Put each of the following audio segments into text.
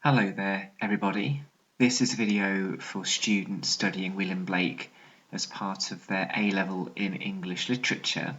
Hello there, everybody. This is a video for students studying William Blake as part of their A-level in English literature.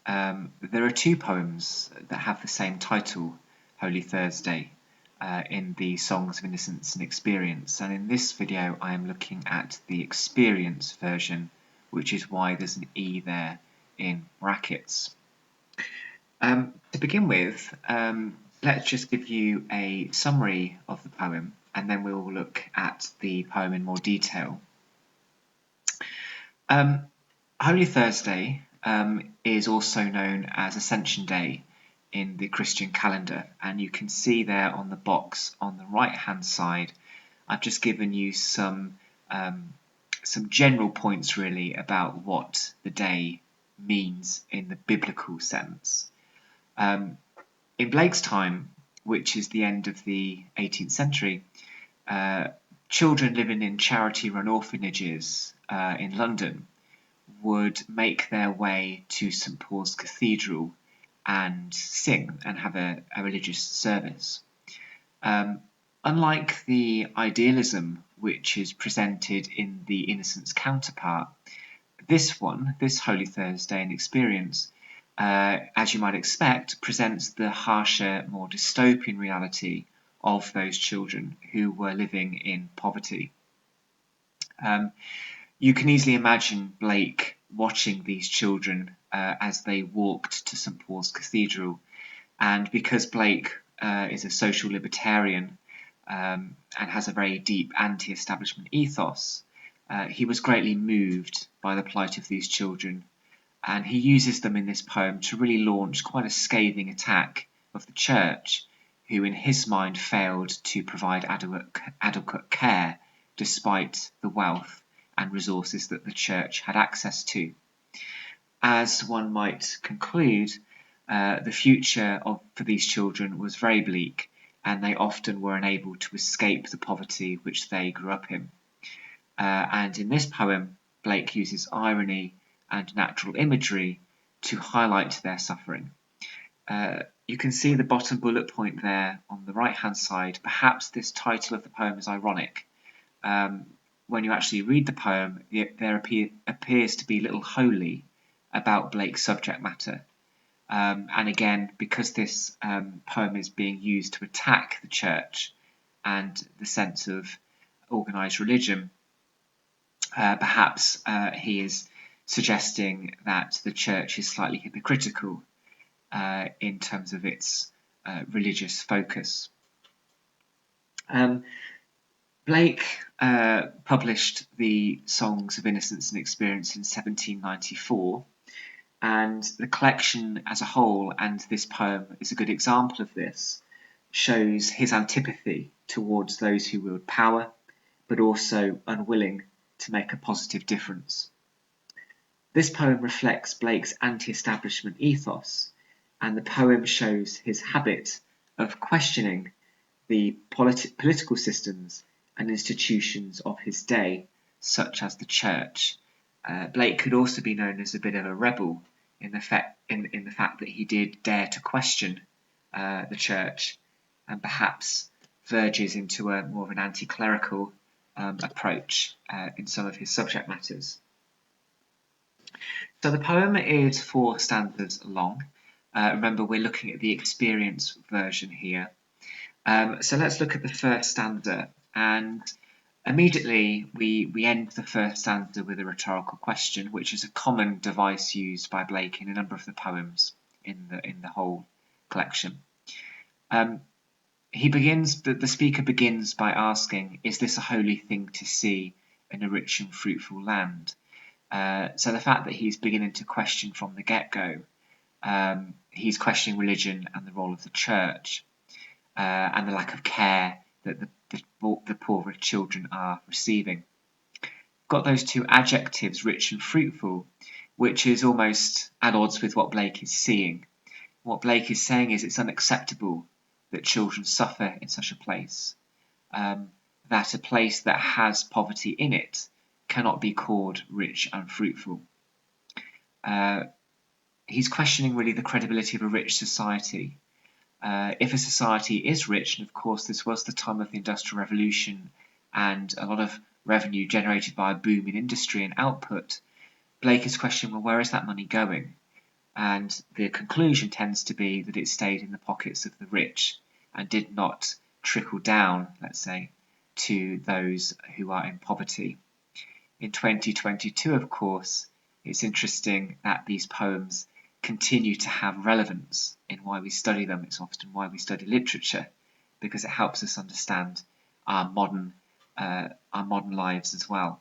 There are two poems that have the same title, Holy Thursday, in the Songs of Innocence and Experience. And in this video, I am looking at the Experience version, which is why there's an E there in brackets. To begin with, let's just give you a summary of the poem, and then we'll look at the poem in more detail. Holy Thursday is also known as Ascension Day in the Christian calendar, and you can see there on the box on the right-hand side, I've just given you some general points really about what the day means in the biblical sense. In Blake's time, which is the end of the 18th century, children living in charity-run orphanages in London would make their way to St Paul's Cathedral and sing and have a religious service. Unlike the idealism which is presented in the Innocence counterpart, this Holy Thursday and Experience, as you might expect, presents the harsher, more dystopian reality of those children who were living in poverty. You can easily imagine Blake watching these children as they walked to St Paul's Cathedral, and because Blake is a social libertarian and has a very deep anti-establishment ethos, he was greatly moved by the plight of these children, and he uses them in this poem to really launch quite a scathing attack of the church, who in his mind failed to provide adequate care despite the wealth and resources that the church had access to. As one might conclude, the future for these children was very bleak, and they often were unable to escape the poverty which they grew up in. And in this poem, Blake uses irony and natural imagery to highlight their suffering. You can see the bottom bullet point there on the right-hand side. Perhaps this title of the poem is ironic. When you actually read the poem, there appears to be little holy about Blake's subject matter. And again, because this poem is being used to attack the church and the sense of organised religion, perhaps he is suggesting that the church is slightly hypocritical in terms of its religious focus. Blake published the Songs of Innocence and Experience in 1794, and the collection as a whole, and this poem is a good example of this, shows his antipathy towards those who wield power, but also unwilling to make a positive difference. This poem reflects Blake's anti-establishment ethos, and the poem shows his habit of questioning the political systems and institutions of his day, such as the church. Blake could also be known as a bit of a rebel in the fact that he did dare to question the church, and perhaps verges into a more of an anti-clerical approach in some of his subject matters. So the poem is 4 stanzas long. Remember, we're looking at the Experience version here. So let's look at the first stanza, and immediately we end the first stanza with a rhetorical question, which is a common device used by Blake in a number of the poems in the whole collection. The speaker begins by asking, is this a holy thing to see in a rich and fruitful land? So the fact that he's beginning to question from the get-go, he's questioning religion and the role of the church, and the lack of care that the poorer children are receiving. Got those two adjectives, rich and fruitful, which is almost at odds with what Blake is seeing. What Blake is saying is it's unacceptable that children suffer in such a place, that a place that has poverty in it cannot be called rich and fruitful. He's questioning really the credibility of a rich society, If a society is rich, and of course this was the time of the Industrial Revolution and a lot of revenue generated by a boom in industry and output, Blake is questioning, well, where is that money going? And the conclusion tends to be that it stayed in the pockets of the rich and did not trickle down, let's say, to those who are in poverty. In 2022, of course, it's interesting that these poems continue to have relevance in why we study them. It's often why we study literature, because it helps us understand our modern lives as well.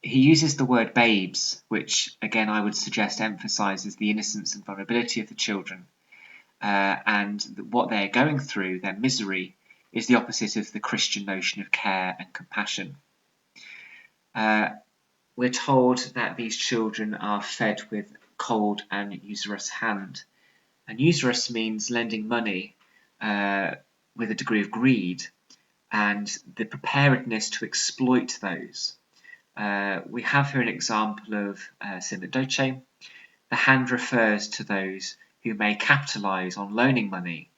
He uses the word babes, which again I would suggest emphasises the innocence and vulnerability of the children, and what they're going through, their misery, is the opposite of the Christian notion of care and compassion. We're told that these children are fed with cold and usurious hand. And usurious means lending money with a degree of greed and the preparedness to exploit those. We have here an example of Sine Doce. The hand refers to those who may capitalise on loaning money,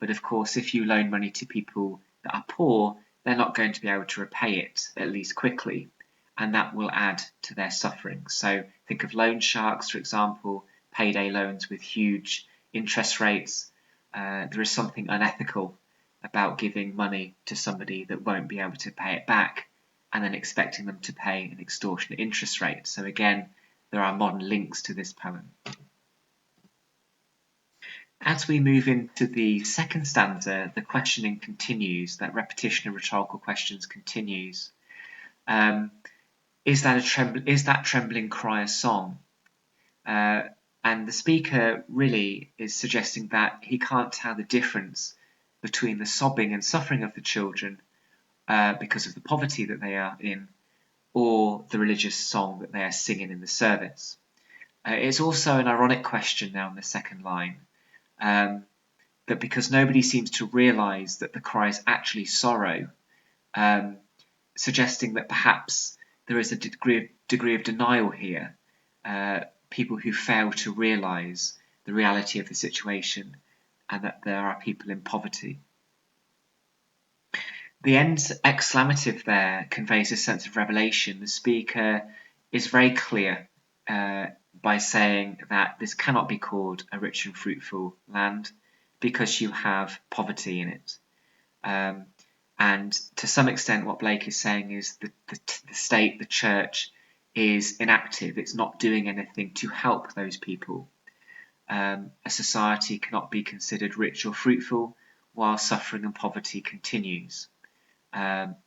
but of course if you loan money to people that are poor, they're not going to be able to repay it, at least quickly, and that will add to their suffering. So think of loan sharks, for example, payday loans with huge interest rates. There is something unethical about giving money to somebody that won't be able to pay it back and then expecting them to pay an extortionate interest rate. So again, there are modern links to this poem. As we move into the second stanza, the questioning continues, that repetition of rhetorical questions continues. Is that trembling cry a song? And the speaker really is suggesting that he can't tell the difference between the sobbing and suffering of the children because of the poverty that they are in, or the religious song that they are singing in the service. It's also an ironic question now in the second line, that because nobody seems to realise that the cry is actually sorrow, suggesting that perhaps there is a degree of denial here, people who fail to realise the reality of the situation and that there are people in poverty. The end exclamative there conveys a sense of revelation. The speaker is very clear by saying that this cannot be called a rich and fruitful land because you have poverty in it. And to some extent what Blake is saying is that the state, the church, is inactive. It's not doing anything to help those people. A society cannot be considered rich or fruitful while suffering and poverty continues.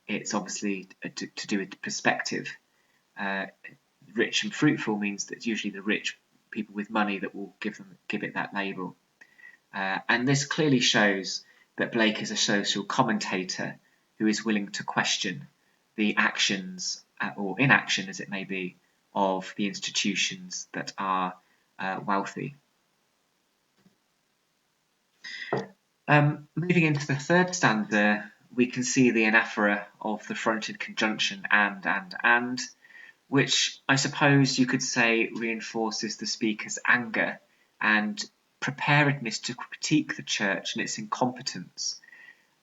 It's obviously to do with perspective. Rich and fruitful means that it's usually the rich people with money that will give it that label. And this clearly shows that Blake is a social commentator who is willing to question the actions or inaction, as it may be, of the institutions that are wealthy. Moving into the third stanza, we can see the anaphora of the fronted conjunction and, which I suppose you could say reinforces the speaker's anger and preparedness to critique the church and its incompetence.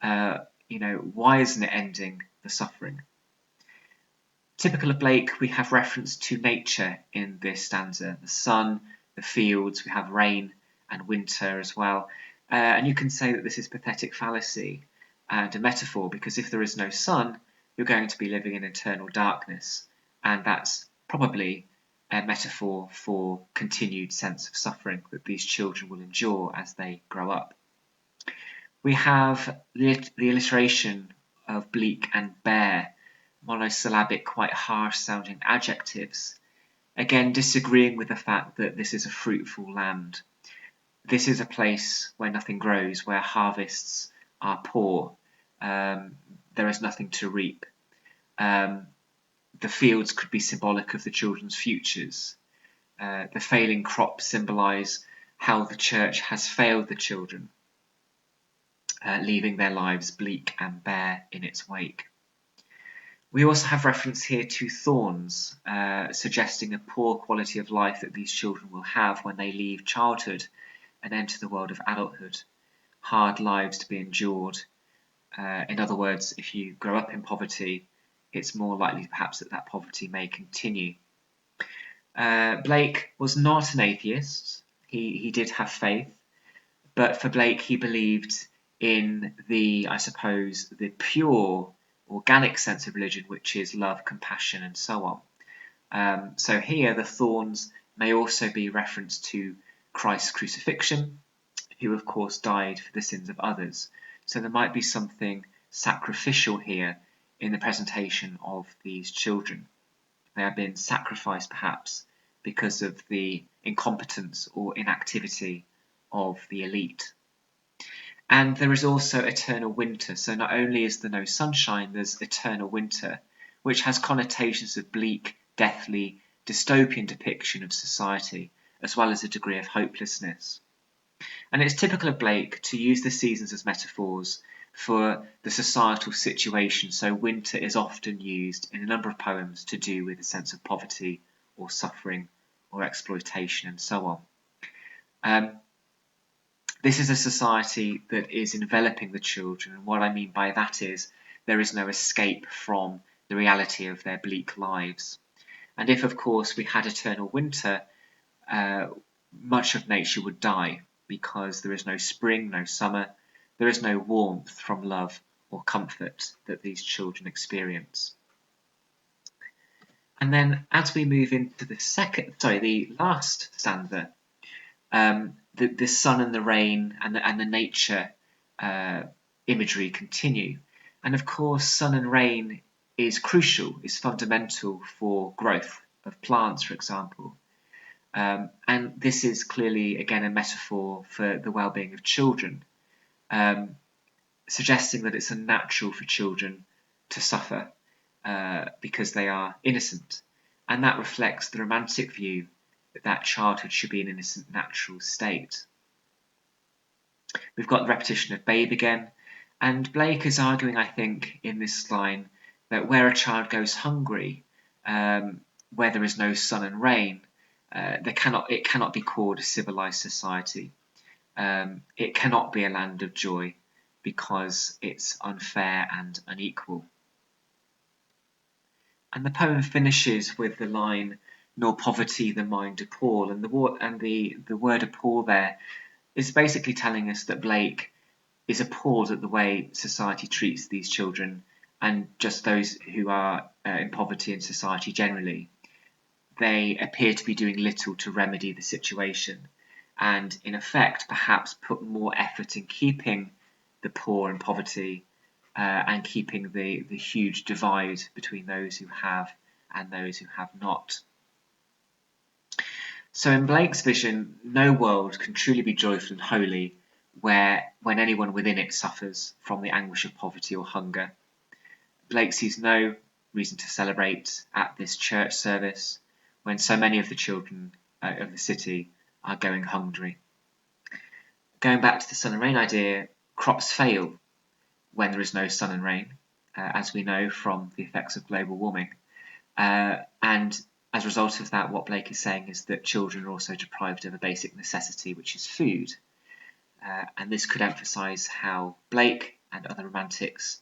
Why isn't it ending the suffering? Typical of Blake, we have reference to nature in this stanza. The sun, the fields, we have rain and winter as well. And you can say that this is pathetic fallacy and a metaphor, because if there is no sun, you're going to be living in eternal darkness. And that's probably a metaphor for continued sense of suffering that these children will endure as they grow up. We have the alliteration of bleak and bare, monosyllabic, quite harsh sounding adjectives, again disagreeing with the fact that this is a fruitful land. This is a place where nothing grows, where harvests are poor. There is nothing to reap. The fields could be symbolic of the children's futures. The failing crops symbolise how the church has failed the children, leaving their lives bleak and bare in its wake. We also have reference here to thorns, suggesting a poor quality of life that these children will have when they leave childhood and enter the world of adulthood, hard lives to be endured. In other words, if you grow up in poverty, it's more likely perhaps that poverty may continue. Blake was not an atheist. He did have faith, but for Blake, he believed in I suppose, the pure, organic sense of religion, which is love, compassion, and so on. So here, the thorns may also be reference to Christ's crucifixion, who of course died for the sins of others. So there might be something sacrificial here in the presentation of these children. They have been sacrificed perhaps because of the incompetence or inactivity of the elite. And there is also eternal winter. So not only is there no sunshine, there's eternal winter, which has connotations of bleak, deathly, dystopian depiction of society, as well as a degree of hopelessness. And it's typical of Blake to use the seasons as metaphors for the societal situation, so winter is often used in a number of poems to do with a sense of poverty or suffering or exploitation and so on. This is a society that is enveloping the children, and what I mean by that is there is no escape from the reality of their bleak lives. And if, of course, we had eternal winter, much of nature would die, because there is no spring, no summer, there is no warmth from love or comfort that these children experience. And then as we move into the last stanza, the sun and the rain and the nature imagery continue. And of course, sun and rain is crucial, is fundamental for growth of plants, for example. And this is clearly, again, a metaphor for the well-being of children, suggesting that it's unnatural for children to suffer because they are innocent. And that reflects the romantic view that childhood should be an innocent, natural state. We've got the repetition of babe again, and Blake is arguing, I think, in this line, that where a child goes hungry, where there is no sun and rain, it cannot be called a civilized society. It cannot be a land of joy because it's unfair and unequal. And the poem finishes with the line, "Nor poverty the mind appall," and the word appall there is basically telling us that Blake is appalled at the way society treats these children and just those who are in poverty in society generally. They appear to be doing little to remedy the situation, and in effect perhaps put more effort in keeping the poor in poverty and keeping the huge divide between those who have and those who have not. So in Blake's vision, no world can truly be joyful and holy when anyone within it suffers from the anguish of poverty or hunger. Blake sees no reason to celebrate at this church service when so many of the children of the city are going hungry. Going back to the sun and rain idea, crops fail when there is no sun and rain, as we know from the effects of global warming. And as a result of that, what Blake is saying is that children are also deprived of a basic necessity, which is food. And this could emphasise how Blake and other romantics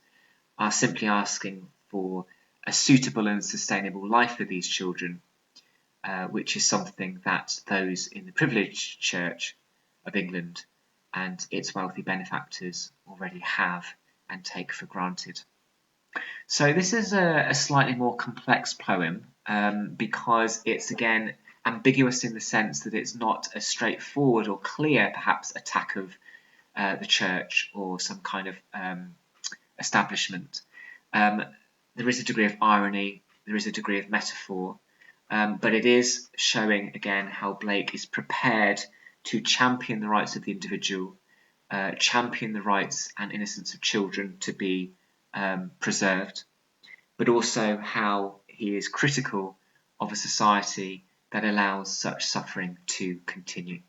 are simply asking for a suitable and sustainable life for these children, which is something that those in the privileged Church of England and its wealthy benefactors already have and take for granted. So this is a slightly more complex poem because it's, again, ambiguous in the sense that it's not a straightforward or clear, perhaps, attack of the church or some kind of establishment. There is a degree of irony, there is a degree of metaphor, but it is showing, again, how Blake is prepared to champion the rights of the individual, champion the rights and innocence of children to be preserved, but also how he is critical of a society that allows such suffering to continue.